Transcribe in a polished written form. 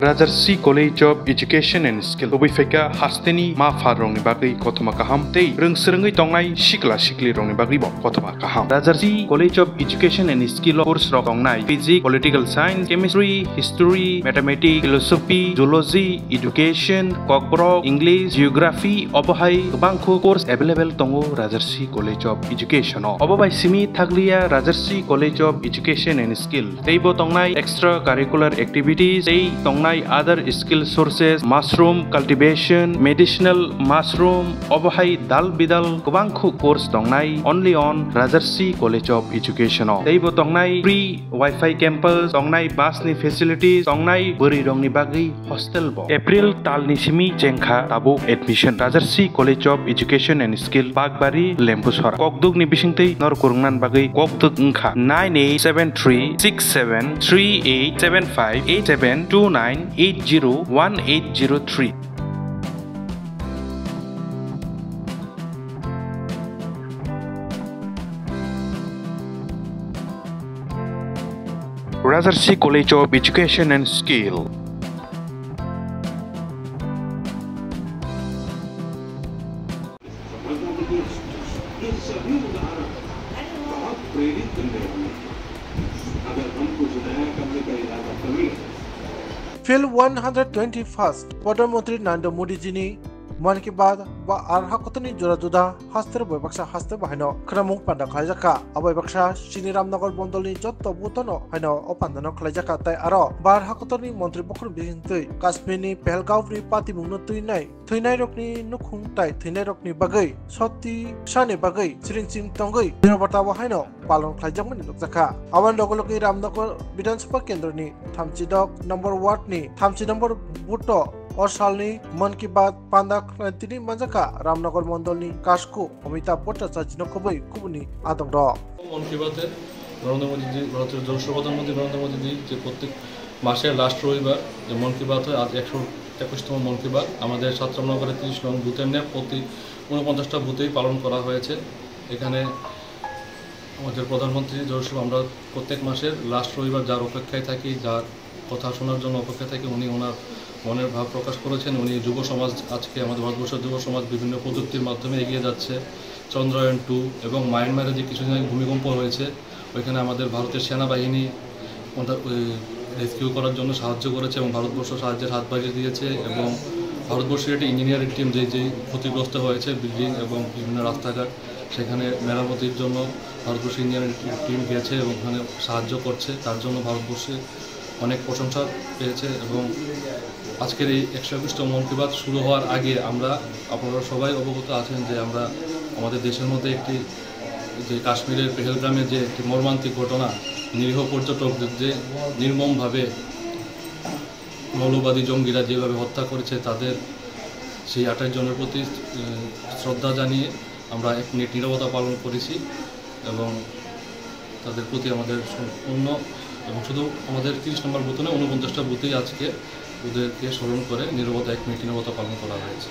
Rajarsi College of Education and Skill Obifeka Hasteni Ma Farong Bagi Kotoma Kaham Tei Rungsrengi Tongnai Shikla Shikli Rong Bagi Bo Kotoma Kaham Rajarsi College of Education and Skill course Tongnai Physics, Political Science, Chemistry, History, Mathematics, Philosophy, Zoology, Education, Kokborok, English, Geography, Obohai Bangko course available Tongo Rajarsi College of Education Obobai Simi Thaglia Rajarsi College of Education and Skill Teibo Tongnai extracurricular activities Tei Tongnai other skill sources, mushroom cultivation, medicinal mushroom, Obohai Dal Bidal, Kubangku course Tongnai only on Rajarsi College of Education. Teibo Tongnai free Wi-Fi campus, Tongnai busni facilities, Tongnai Buri Rongni Bagi hostel bo. April Talni Simi Jengkha Tabu admission. Rajarsi College of Education and Skill Bagbari Lempusora. Kokdug ni Bishingtei Nor Kurungnan Bagi Kokdug Ngkha 987367388729801803. Rajarsi College of Education and Skill. ये सभी उदाहरण बहुत प्रेरित करने वाले हैं अगर हम कुछ नया करने का इरादा कर लें। फिल 121st प्रधानमंत्री नरेंद्र मोदी जी ने मन की बात बा आरहा कतनी जोरा जुदा हस्तर बयबक्सा हस्तर बाहायनो खरामुं पान्दा खालायजाका अबयबक्सा श्रीरामनगर बन्दलनि जत्त बुतनो हायनो अपान्दानो खालायजाका ताई आरो बारहा कतनी मंत्री बखर बिजिंतै काश्मीरनि पहलगावनि पातिमुंनो थैनाय रकनि नुखुं ताई थैनाय रकनि बागै सति सानि बागै सिरिंसिं तंगै निरबता बाहायनो पालन खालायजाकमोन नुजाका आवन दगलकि रामनगर विधानसभा केन्द्रनि 30 नम्बर वार्डनि 30 नम्बर बुथ और सालनी मन की बात पांदा तिनी मजाका रामनगर मंडलनी काशको अमिताभ भट्टाचार्य नखबै कुबुनी आदम र मन की बातेर नरेंद्र मोदी जी ভারতের প্রধানমন্ত্রী নরেন্দ্র মোদী জি যে প্রত্যেক মাসের লাস্ট রবিবার যে মন কি বাত হয় আজ 121তম মন কি বাত আমাদের সাতরামনগরে 30 নং বুথের ন্যায় প্রতি 49টা বুথেই পালন করা হয়েছে। এখানে আমাদের প্রধানমন্ত্রী জোরসব আমরা প্রত্যেক মাসের লাস্ট রবিবার যার অপেক্ষায় থাকি যার কথা শোনার জন্য অপেক্ষায় থাকি উনি ওনার মনের ভাব প্রকাশ করেছেন। উনি যুব সমাজ আজকে আমাদের ভারতবর্ষের যুব সমাজ বিভিন্ন প্রযুক্তির মাধ্যমে এগিয়ে যাচ্ছে। চন্দ্রায়ন 2 এবং মায়ানমারে যে কিছুদিন আগে ভূমিকম্প হয়েছে ওইখানে আমাদের ভারতের সেনাবাহিনী রেস্কিউ করার জন্য সাহায্য করেছে এবং ভারতবর্ষ সাহায্যের হাত বাড়িয়ে দিয়েছে এবং ভারতবর্ষের একটি ইঞ্জিনিয়ারিং টিম যেই ক্ষতিগ্রস্ত হয়েছে বিল্ডিং এবং বিভিন্ন রাস্তাঘাট সেখানে মেরামতির জন্য ভারতবর্ষের ইঞ্জিনিয়ারিং টিম গিয়েছে এবং ওখানে সাহায্য করছে। তার জন্য ভারতবর্ষে অনেক প্রশংসা পেয়েছে এবং আজকের এই 121তম মন কি বাত শুরু হওয়ার আগে আমরা আপনারা সবাই অবগত আছেন যে আমরা আমাদের দেশের মধ্যে একটি যে কাশ্মীরের পেহেলগ্রামে যে একটি মর্মান্তিক ঘটনা নিরীহ পর্যটকদের যে নির্মমভাবে মৌলবাদী জঙ্গিরা যেভাবে হত্যা করেছে তাদের সেই 28 জনের প্রতি শ্রদ্ধা জানিয়ে আমরা 1 মিনিট নীরবতা পালন করেছি এবং তাদের প্রতি আমাদের সম্পূর্ণ এবং শুধু আমাদের 30 নম্বর বুথে নয় 49টা বুথেই আজকে ওদেরকে স্মরণ করে নীরবতা 1 মিনিট নীরবতা পালন করা হয়েছে।